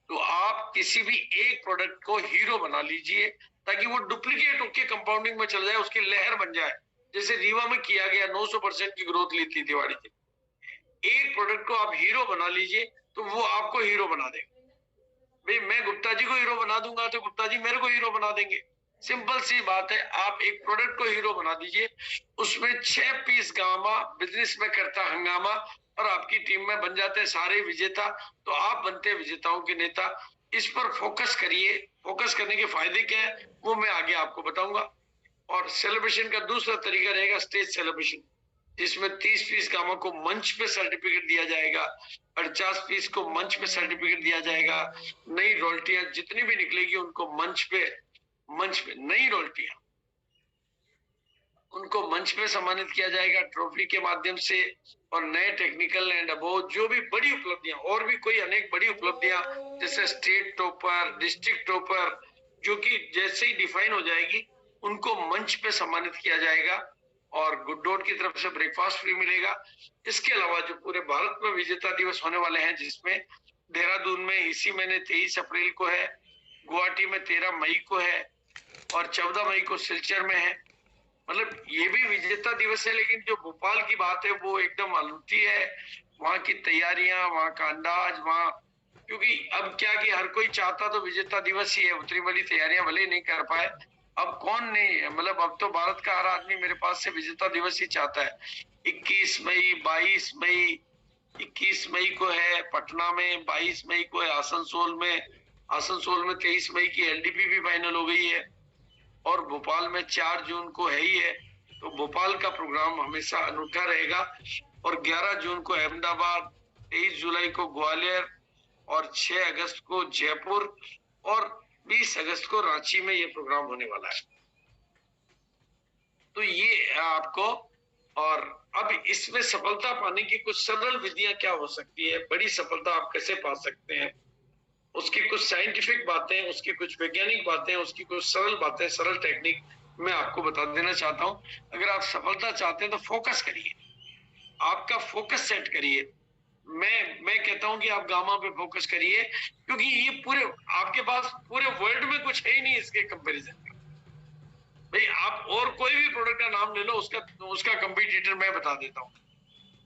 [SPEAKER 1] तो आप किसी भी एक प्रोडक्ट को हीरो बना लीजिए, ताकि वो डुप्लीकेट होके कंपाउंडिंग में चल जाए, उसकी लहर बन जाए। जैसे रीवा में किया गया, 900% की ग्रोथ ली थी तिवारी जी। एक प्रोडक्ट को आप हीरो बना लीजिए तो वो आपको हीरो बना देगा। भाई मैं गुप्ता जी को हीरो बना दूंगा तो गुप्ता जी मेरे को हीरो बना देंगे। सिंपल सी बात है, आप एक प्रोडक्ट को हीरो बना दीजिए, उसमें 6 पीस गामा बिजनेस में करता हंगामा, और आपकी टीम में बन जाते हैं सारे विजेता, तो आप बनते हैं विजेताओं के नेता। इस पर फोकस करिए। फोकस करने के फायदे क्या है वो मैं आगे आपको बताऊंगा। और सेलिब्रेशन का दूसरा तरीका रहेगा स्टेज सेलिब्रेशन, जिसमें 30 पीस गामा को मंच पे सर्टिफिकेट दिया जाएगा, 50 पीस को मंच पे सर्टिफिकेट दिया जाएगा। नई रॉयल्टियां जितनी भी निकलेगी उनको मंच पे नई रॉयल्टियां उनको मंच पे सम्मानित किया जाएगा ट्रॉफी के माध्यम से। और नए टेक्निकल एंड अबोव जो भी बड़ी उपलब्धियां, और भी कोई अनेक बड़ी उपलब्धियां, जैसे स्टेट टॉपर, डिस्ट्रिक्ट टॉपर, जो कि जैसे ही डिफाइन हो जाएगी उनको मंच पे सम्मानित किया जाएगा। और गुड डॉट की तरफ से ब्रेकफास्ट फ्री मिलेगा। इसके अलावा जो पूरे भारत में विजेता दिवस होने वाले हैं, जिसमें देहरादून में इसी महीने 23 अप्रैल को है, गुवाहाटी में 13 मई को है, और 14 मई को सिलचर में है। मतलब ये भी विजेता दिवस है, लेकिन जो भोपाल की बात है वो एकदम अनूठी है। वहां की तैयारियां, वहां का अंदाज, वहां, क्योंकि अब क्या कि हर कोई चाहता तो विजेता दिवस ही है, उतनी बड़ी तैयारियां भले ही नहीं कर पाए। अब कौन नहीं, मतलब अब तो भारत का हर आदमी मेरे पास से विजेता दिवस ही चाहता है। 21 मई, 22 मई, 21 मई को है पटना में, 22 मई को है आसनसोल में, 23 मई की एलडीपी भी फाइनल हो गई है, और भोपाल में 4 जून को है ही है। तो भोपाल का प्रोग्राम हमेशा अनूठा रहेगा। और 11 जून को अहमदाबाद, 23 जुलाई को ग्वालियर, और 6 अगस्त को जयपुर, और 20 अगस्त को रांची में ये प्रोग्राम होने वाला है। तो ये आपको, और अब इसमें सफलता पाने की कुछ सरल विधियां क्या हो सकती है, बड़ी सफलता आप कैसे पा सकते हैं, उसकी कुछ साइंटिफिक बातें, उसकी कुछ वैज्ञानिक बातें, उसकी कुछ सरल बातें, सरल टेक्निक मैं आपको बता देना चाहता हूं। अगर आप सफलता चाहते हैं तो फोकस करिए, आपका फोकस सेट करिए। मैं कहता हूं कि आप गामा पे फोकस करिए, क्योंकि ये पूरे आपके पास पूरे वर्ल्ड में कुछ है ही नहीं इसके कंपैरिजन का। भाई आप और कोई भी प्रोडक्ट का नाम ले लो, उसका उसका कंपटीटर मैं बता देता हूँ,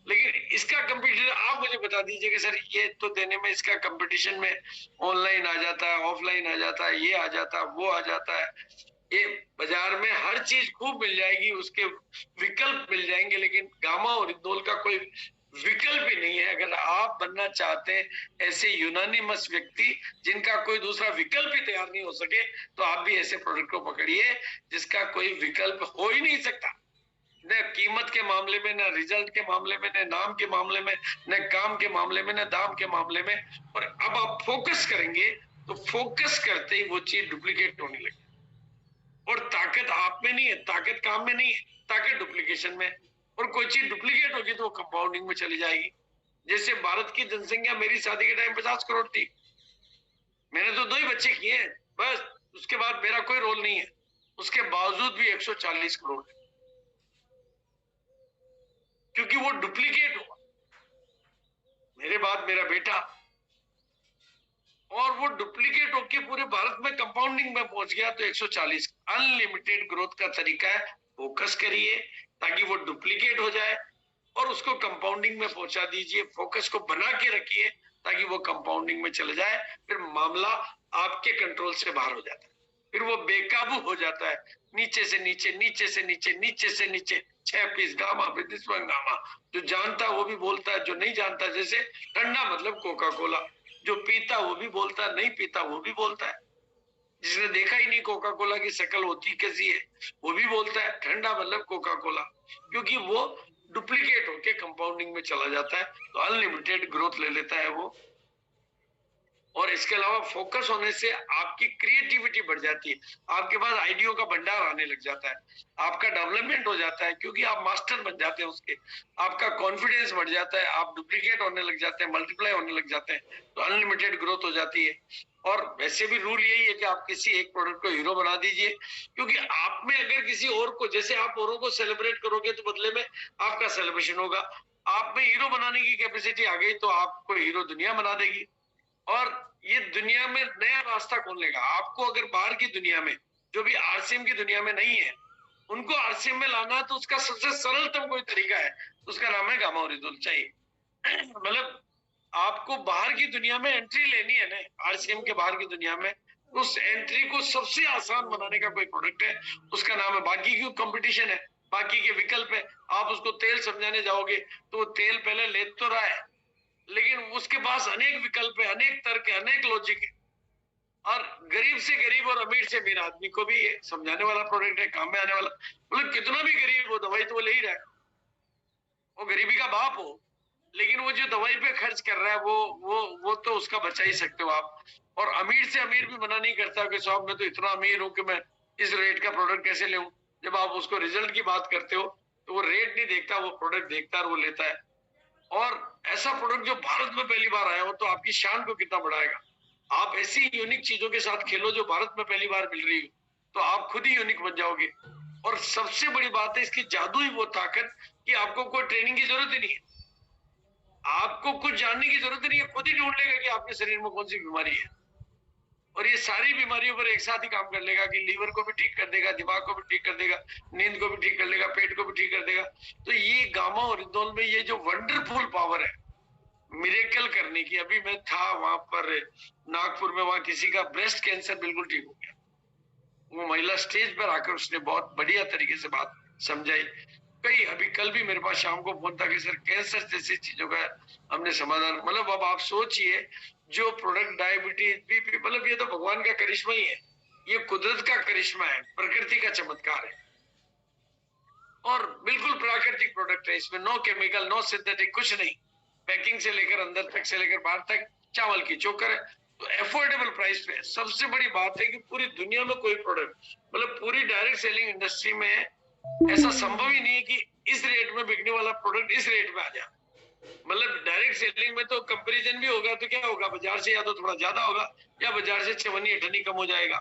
[SPEAKER 1] लेकिन इसका कंपटीटर आप मुझे बता दीजिए कि सर ये तो देने में इसका कंपटीशन में ऑनलाइन आ जाता है, ऑफलाइन आ जाता है, ये आ जाता है, वो आ जाता है, ये बाजार में हर चीज खूब मिल जाएगी, उसके विकल्प मिल जाएंगे, लेकिन गामा और इथनॉल का कोई विकल्प ही नहीं है। अगर आप बनना चाहते हैं ऐसे यूनानिमस व्यक्ति जिनका कोई दूसरा विकल्प ही तैयार नहीं हो सके, तो आप भी ऐसे प्रोडक्ट को पकड़िए जिसका कोई विकल्प हो ही नहीं सकता, न कीमत के मामले में, न रिजल्ट के मामले में, न नाम के मामले में, न काम के मामले में, न दाम के मामले में। और अब आप फोकस करेंगे तो फोकस करते ही वो चीज डुप्लीकेट होने लगी। और ताकत आप में नहीं है, ताकत काम में नहीं है, ताकत डुप्लीकेशन में। और कोई चीज डुप्लीकेट होगी तो वो कंपाउंडिंग में चली जाएगी। जैसे भारत की जनसंख्या मेरी शादी के टाइम 50 करोड़ थी, मैंने तो 2 ही बच्चे किए हैं बस, उसके बाद मेरा कोई रोल नहीं है, उसके बावजूद भी 140 करोड़ है, क्योंकि वो डुप्लीकेट हुआ। मेरे बाद मेरा बेटा, और वो डुप्लीकेट होके पूरे भारत में कंपाउंडिंग में पहुंच गया, तो 140। अनलिमिटेड ग्रोथ का तरीका है, फोकस करिए ताकि वो डुप्लीकेट हो जाए और उसको कंपाउंडिंग में पहुंचा दीजिए। फोकस को बना के रखिए ताकि वो कंपाउंडिंग में चले जाए, फिर मामला आपके कंट्रोल से बाहर हो जाता है, फिर वो बेकाबू हो जाता है। नीचे से नीचे, नीचे से नीचे, नीचे से नीचे 6 पीस गामा, बिदिस्मन गामा। जो जानता वो भी बोलता है, जो नहीं जानता, जैसे ठंडा मतलब कोका कोला, जो पीता वो भी बोलता है, नहीं पीता वो भी बोलता है, जिसने देखा ही नहीं कोका कोला की शक्ल होती कैसी है वो भी बोलता है ठंडा मतलब कोका कोला, क्योंकि वो डुप्लीकेट होके कंपाउंडिंग में चला जाता है, तो अनलिमिटेड ग्रोथ ले लेता है वो। और इसके अलावा फोकस होने से आपकी क्रिएटिविटी बढ़ जाती है, आपके पास आइडियो का भंडार आने लग जाता है, आपका डेवलपमेंट हो जाता है, क्योंकि आप मास्टर बन जाते हैं उसके, आपका कॉन्फिडेंस बढ़ जाता है, आप डुप्लीकेट होने लग जाते हैं, मल्टीप्लाई होने लग जाते हैं, तो अनलिमिटेड ग्रोथ हो जाती है। और वैसे भी रूल यही है कि आप किसी एक प्रोडक्ट को हीरो बना दीजिए, क्योंकि आप में अगर किसी और को, जैसे आप औरों को सेलिब्रेट करोगे तो बदले में आपका सेलिब्रेशन होगा। आप में हीरो बनाने की कैपेसिटी आ गई तो आपको हीरो दुनिया बना देगी, और ये दुनिया में नया रास्ता खोलेगा आपको। अगर बाहर की दुनिया में, जो भी आरसीएम की दुनिया में नहीं है, उनको आरसीएम में लाना है, तो उसका सबसे सरलतम कोई तरीका है, उसका नाम है गामा ओरिजिनल चाहिए। मतलब आपको बाहर की दुनिया में एंट्री लेनी है ना, आरसीएम के बाहर की दुनिया में, उस एंट्री को सबसे आसान बनाने का कोई प्रोडक्ट है, उसका नाम है, बाकी की कंपटीशन है, बाकी के विकल्प है। आप उसको तेल समझाने जाओगे तो वो तेल पहले ले तो रहा है, लेकिन उसके पास अनेक विकल्प है, अनेक तर्क है, अनेक लॉजिक है। और गरीब से गरीब और अमीर से अमीर आदमी को भी ये समझाने वाला प्रोडक्ट है, काम में आने वाला। मतलब कितना भी गरीब हो, दवाई तो वो ले ही रहा है, वो गरीबी का बाप हो, लेकिन वो जो दवाई पे खर्च कर रहा है वो तो उसका बचा ही सकते हो आप। और अमीर से अमीर भी मना नहीं करता कि साहब मैं तो इतना अमीर हूं कि मैं इस रेट का प्रोडक्ट कैसे लूं। जब आप उसको रिजल्ट की बात करते हो तो वो रेट नहीं देखता, वो प्रोडक्ट देखता है और वो लेता है। और ऐसा प्रोडक्ट जो भारत में पहली बार आया हो तो आपकी शान को कितना बढ़ाएगा। आप ऐसी यूनिक चीजों के साथ खेलो जो भारत में पहली बार मिल रही हो, तो आप खुद ही यूनिक बन जाओगे। और सबसे बड़ी बात है इसकी जादू ही वो ताकत कि आपको कोई ट्रेनिंग की जरूरत ही नहीं है, आपको कुछ जानने की जरूरत नहीं है, खुद ही ढूंढ लेगा कि आपके शरीर में कौन सी बीमारी है। और ये सारी बीमारियों पर एक साथ ही काम कर लेगा कि लीवर को भी ठीक कर देगा, दिमाग को भी ठीक कर देगा, नींद को भी ठीक कर लेगा, पेट को भी ठीक कर देगा। तो ये गामा और इथनॉल में ये जो वंडरफुल पावर है मिरेकल करने की। अभी मैं था वहां पर नागपुर में, वहां किसी का ब्रेस्ट कैंसर बिल्कुल ठीक हो गया। वो महिला स्टेज पर आकर उसने बहुत बढ़िया तरीके से बात समझाई। कई अभी कल भी मेरे पास शाम को फोन था कि सर कैंसर जैसी चीजों का हमने समाधान। मतलब अब आप सोचिए, जो प्रोडक्ट डायबिटीज, बीपी, मतलब ये तो भगवान का करिश्मा ही है, ये कुदरत का करिश्मा है, प्रकृति का चमत्कार है। और बिल्कुल प्राकृतिक प्रोडक्ट है, इसमें नो केमिकल, नो सिंथेटिक, कुछ नहीं। पैकिंग से लेकर अंदर तक से लेकर बाहर तक चावल की चोकर है, तो एफोर्डेबल प्राइस पे। सबसे बड़ी बात है कि पूरी दुनिया में कोई प्रोडक्ट, मतलब पूरी डायरेक्ट सेलिंग इंडस्ट्री में ऐसा संभव ही नहीं है कि इस रेट में बिकने वाला प्रोडक्ट इस रेट में आ जाए। मतलब डायरेक्ट सेलिंग में तो कंपैरिजन भी होगा तो क्या होगा, बाजार से या तो थोड़ा ज्यादा होगा या बाजार से 56 कम हो जाएगा।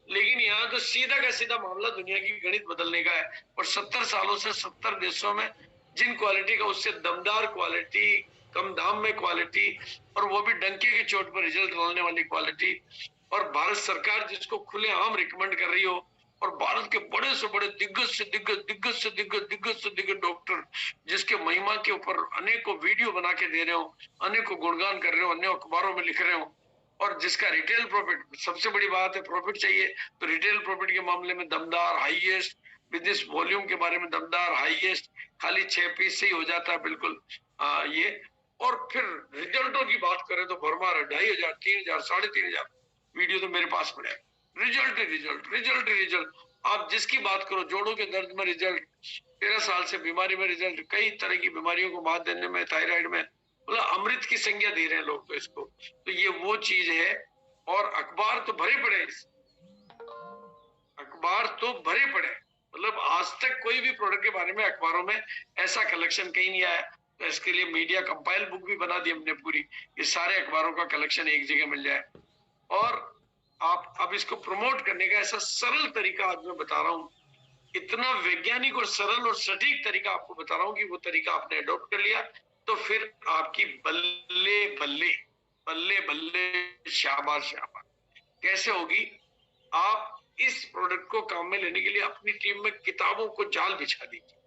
[SPEAKER 1] लेकिन यहाँ तो सीधा का सीधा मामला दुनिया की गणित बदलने का है। और 70 सालों से 70 देशों में जिन क्वालिटी का, उससे दमदार क्वालिटी, कम दाम में क्वालिटी, और वो भी डंके की चोट पर रिजल्ट लाने वाली क्वालिटी, और भारत सरकार जिसको खुलेआम रिकमेंड कर रही हो, और भारत के बड़े से बड़े दिग्गज से दिग्गज, दिग्गज से दिग्गज, दिग्गज से दिग्गज डॉक्टर जिसके महिमा के ऊपर अनेकों वीडियो बना के दे रहे हो, अनेकों गुणगान कर रहे हो, अनेक अखबारों में लिख रहे हो, और जिसका रिटेल प्रॉफिट, सबसे बड़ी बात है प्रॉफिट चाहिए, तो रिटेल प्रॉफिट के मामले में दमदार, हाईएस्ट, बिजनेस वॉल्यूम के बारे में दमदार, हाईएस्ट, खाली 6 पीस से ही हो जाता है बिल्कुल ये। और फिर रिजल्टों की बात करें तो भरमार है, 2500, 3000, 3500 वीडियो तो मेरे पास पड़े। रिजल्ट रिजल्ट रिजल्ट रिजल्ट, आप जिसकी बात करो, जोड़ों के दर्द में रिजल्ट, 13 साल से बीमारी में रिजल्ट, कई तरह की बीमारियों को मात देने में, थायराइड में, मतलब अमृत की संज्ञा दे रहे हैं लोग तो इसको। तो ये वो चीज है, और अखबार तो भरे पड़े, अखबार तो भरे पड़े, मतलब आज तक कोई भी प्रोडक्ट के बारे में अखबारों में ऐसा कलेक्शन कहीं नहीं आया। तो इसके लिए मीडिया कंपाइल बुक भी बना दी हमने पूरी, ये सारे अखबारों का कलेक्शन एक जगह मिल जाए। और आप अब इसको प्रमोट करने का ऐसा सरल तरीका आज मैं बता रहा हूँ, इतना वैज्ञानिक और सरल और सटीक तरीका आपको बता रहा हूँ कि वो तरीका आपने अडॉप्ट कर लिया तो फिर आपकी बल्ले बल्ले बल्ले बल्ले शाबाश शाबाश कैसे होगी। आप इस प्रोडक्ट को काम में लेने के लिए अपनी टीम में किताबों को जाल बिछा दीजिए,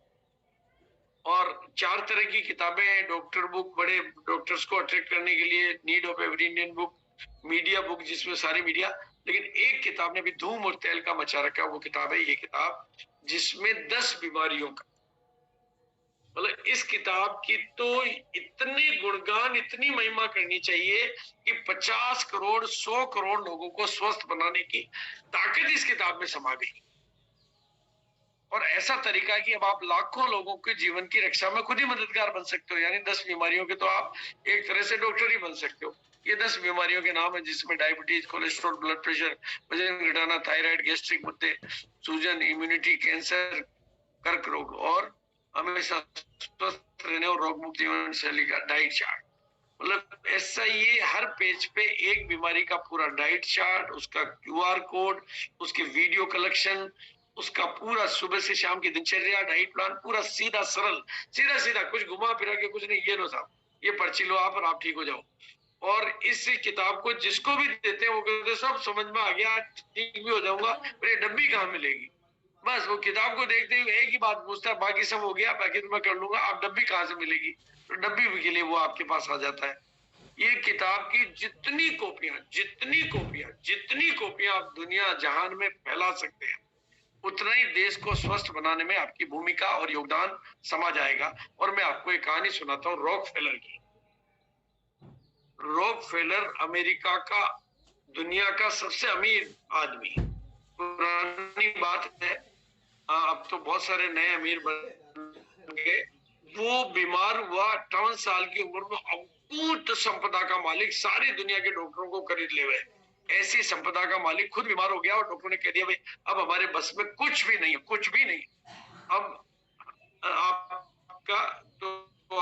[SPEAKER 1] और 4 तरह की किताबें हैं, डॉक्टर बुक, बड़े डॉक्टर्स को अट्रैक्ट करने के लिए, need of every Indian book, media book जिसमें सारी मीडिया, लेकिन एक किताब ने भी धूम और तेल का मचा रखा, वो किताब है ये किताब जिसमें 10 बीमारियों का, मतलब इस किताब की तो इतने गुणगान, इतनी महिमा करनी चाहिए कि 50 करोड़ 100 करोड़ लोगों को स्वस्थ बनाने की ताकत इस किताब में समा गई। और ऐसा तरीका है कि अब आप लाखों लोगों के जीवन की रक्षा में खुद ही मददगार बन सकते हो, यानी 10 बीमारियों के तो आप एक तरह से डॉक्टर ही बन सकते हो। ये 10 बीमारियों के नाम है जिसमें डायबिटीज, कोलेस्ट्रॉल, ब्लड प्रेशर, वजन घटाना, थायराइड, गैस्ट्रिक मुद्दे, सूजन, इम्यूनिटी, कैंसर, कर्क रोग, और हमेशा स्वस्थ रहने और रोग मुक्त जीवन शैली का डाइट चार्ट। मतलब ऐसा ये हर पेज पे एक बीमारी का पूरा डाइट चार्ट, उसका QR कोड, उसके वीडियो कलेक्शन, उसका पूरा सुबह से शाम की दिनचर्या, डाइट प्लान, पूरा सीधा सरल, सीधा सीधा, कुछ घुमा फिरा के कुछ नहीं। ये लो साहब, ये पर्ची लो आप और आप ठीक हो जाओ। और इस किताब को जिसको भी देते हैं वो कहते हैं सब समझ में आ गया, ठीक भी हो जाऊंगा, पर ये डब्बी कहाँ मिलेगी। बस वो किताब को देखते हुए एक ही बात पूछता है, बाकी सब हो गया, बाकी तो मैं कर लूंगा, आप डब्बी कहाँ से मिलेगी, तो डब्बी के लिए वो आपके पास आ जाता है। ये किताब की जितनी कॉपियां, जितनी कॉपियां, जितनी कॉपियां आप दुनिया जहान में फैला सकते हैं, उतना ही देश को स्वस्थ बनाने में आपकी भूमिका और योगदान समा जाएगा। और मैं आपको एक कहानी सुनाता हूँ रॉकफेलर की। रॉकफेलर अमेरिका का दुनिया का सबसे अमीर आदमी, पुरानी बात है, अब तो बहुत सारे नए अमीर बन गए। वो बीमार हुआ, 58 साल की उम्र में, अकूत संपदा का मालिक, सारी दुनिया के डॉक्टरों को खरीद ले हुए, ऐसी संपदा का मालिक खुद बीमार हो गया और डॉक्टरों ने कह दिया भाई अब हमारे बस में कुछ भी नहीं है, कुछ भी नहीं, अब आपका तो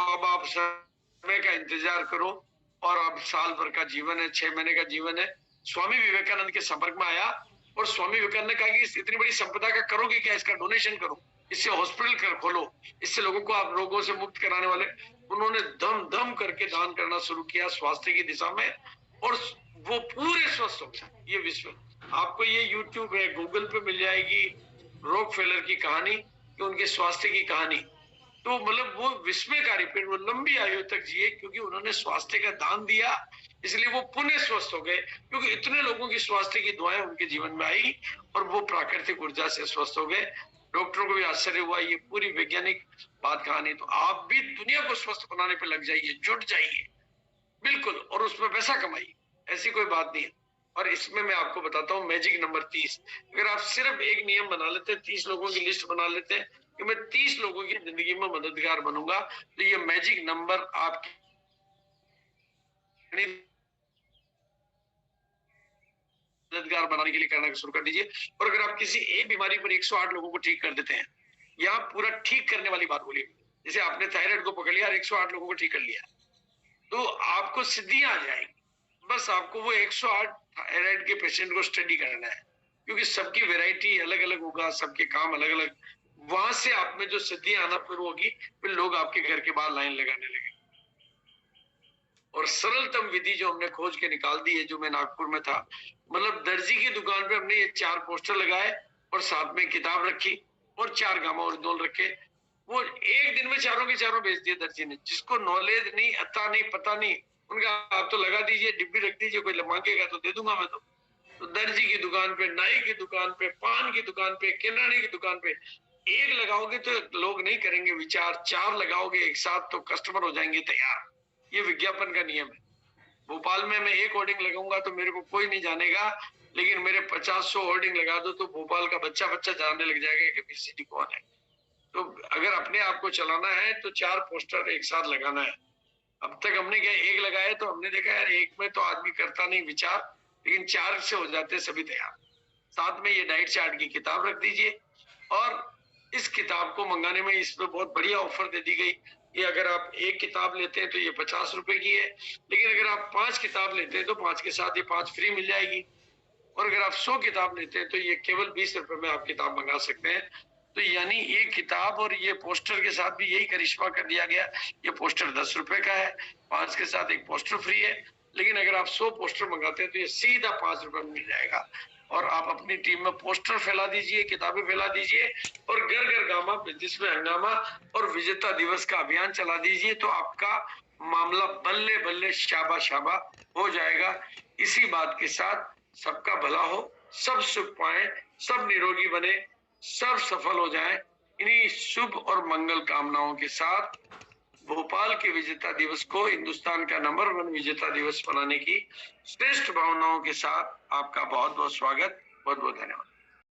[SPEAKER 1] अब आप समय का इंतजार करो, और अब साल भर का जीवन है, 6 महीने का जीवन है। स्वामी विवेकानंद के संपर्क में आया और स्वामी विवेकानंद ने कहा कि इतनी बड़ी संपदा का करोगे क्या, इसका डोनेशन करो, इससे हॉस्पिटल कर खोलो, इससे लोगों को आप रोगों से मुक्त कराने वाले। उन्होंने दम दम करके दान करना शुरू किया स्वास्थ्य की दिशा में, और वो पूरे स्वस्थ हो गए। ये विश्व, आपको ये YouTube है, गूगल पे मिल जाएगी रॉकफेलर की कहानी, कि उनके स्वास्थ्य की कहानी। तो मतलब वो विस्मयकारी, फिर वो लंबी आयु तक जिए क्योंकि उन्होंने स्वास्थ्य का दान दिया, इसलिए वो पुनः स्वस्थ हो गए, क्योंकि इतने लोगों की स्वास्थ्य की दुआएं उनके जीवन में आई और वो प्राकृतिक ऊर्जा से स्वस्थ हो गए। डॉक्टरों को भी आश्चर्य हुआ, ये पूरी वैज्ञानिक बात कहानी। तो आप भी दुनिया को स्वस्थ बनाने पे लग जाइए, जुट जाइए बिल्कुल, और उसमें पैसा कमाइए, ऐसी कोई बात नहीं है। और इसमें मैं आपको बताता हूँ मैजिक नंबर 30। अगर आप सिर्फ एक नियम बना लेते हैं, 30 लोगों की लिस्ट बना लेते हैं कि मैं 30 लोगों की जिंदगी में मददगार बनूंगा, तो ये मैजिक नंबर आपकी मददगार बनाने के लिए करना शुरू कर दीजिए। और अगर आप किसी एक बीमारी पर 108 लोगों को ठीक कर देते हैं, या पूरा ठीक करने वाली बात बोली, जैसे आपने थायराइड को पकड़ लिया और 108 लोगों को ठीक कर लिया, तो आपको सिद्धियां आ जाएगी। बस आपको वो 108 थायराइड के पेशेंट को स्टडी करना है, क्योंकि सबकी वैरायटी अलग अलग होगा, सबके काम अलग अलग, वहां से आप में जो सिद्धियां आना शुरू होगी, फिर लोग आपके घर के बाहर लाइन लगाने लगे। और सरलतम विधि जो हमने खोज के निकाल दी है, जो मैं नागपुर में था, मतलब दर्जी की दुकान पे हमने ये 4 पोस्टर लगाए और साथ में किताब रखी और 4 गामा ओरिजिनल रखे। वो एक दिन में चारों के चारों बेच दिए दर्जी ने। जिसको नॉलेज नहीं, अता नहीं, पता नहीं, उनका आप तो लगा दीजिए, डिब्बी रख दीजिए, कोई मांगेगा तो दे दूंगा मैं। तो दर्जी की दुकान पे, नाई की दुकान पे, पान की दुकान पे, किराने की दुकान पे एक लगाओगे तो लोग नहीं करेंगे विचार, 4 लगाओगे एक साथ तो कस्टमर हो जाएंगे तैयार। ये विज्ञापन का नियम है। भोपाल में मैं एक होर्डिंग लगाऊंगा तो मेरे को कोई नहीं जानेगा, लेकिन मेरे 50-100 होर्डिंग लगा दो तो भोपाल का बच्चा बच्चा जानने लग जाएगा कि पीसीटी कौन है। तो अगर अपने आप को चलाना है तो 4 पोस्टर एक साथ लगाना है। अब तक हमने क्या एक लगाया तो हमने देखा यार एक में तो आदमी करता नहीं विचार, लेकिन 4 से हो जाते सभी तैयार। साथ में ये डाइट चार्ट की किताब रख दीजिए और इस किताब को मंगाने में इसमें बहुत बढ़िया ऑफर दे दी गई। ये अगर आप एक किताब लेते हैं तो ये 50 रुपए की है, लेकिन अगर आप 5 किताब लेते हैं तो 5 के साथ ये 5 फ्री मिल जाएगी। और अगर आप 100 किताब लेते हैं तो ये केवल 20 रुपए में आप किताब मंगा सकते हैं। तो यानी ये किताब और ये पोस्टर के साथ भी यही करिश्मा कर दिया गया। ये पोस्टर 10 रुपए का है, 5 के साथ एक पोस्टर फ्री है, लेकिन अगर आप 100 पोस्टर मंगाते हैं तो ये सीधा 5 रुपए में मिल जाएगा। और आप अपनी टीम में पोस्टर फैला दीजिए, किताबें फैला दीजिए और घर घर गामा, बिजनेस में हंगामा और विजेता दिवस का अभियान चला दीजिए, तो आपका मामला बल्ले बल्ले शाबा शाबा हो जाएगा। इसी बात के साथ सबका भला हो, सब सुख पाए, सब निरोगी बने, सब सफल हो जाए, इन्हीं शुभ और मंगल कामनाओं के साथ भोपाल के विजेता दिवस को हिंदुस्तान का नंबर 1 विजेता दिवस बनाने की श्रेष्ठ भावनाओं के साथ आपका बहुत बहुत स्वागत, बहुत बहुत धन्यवाद।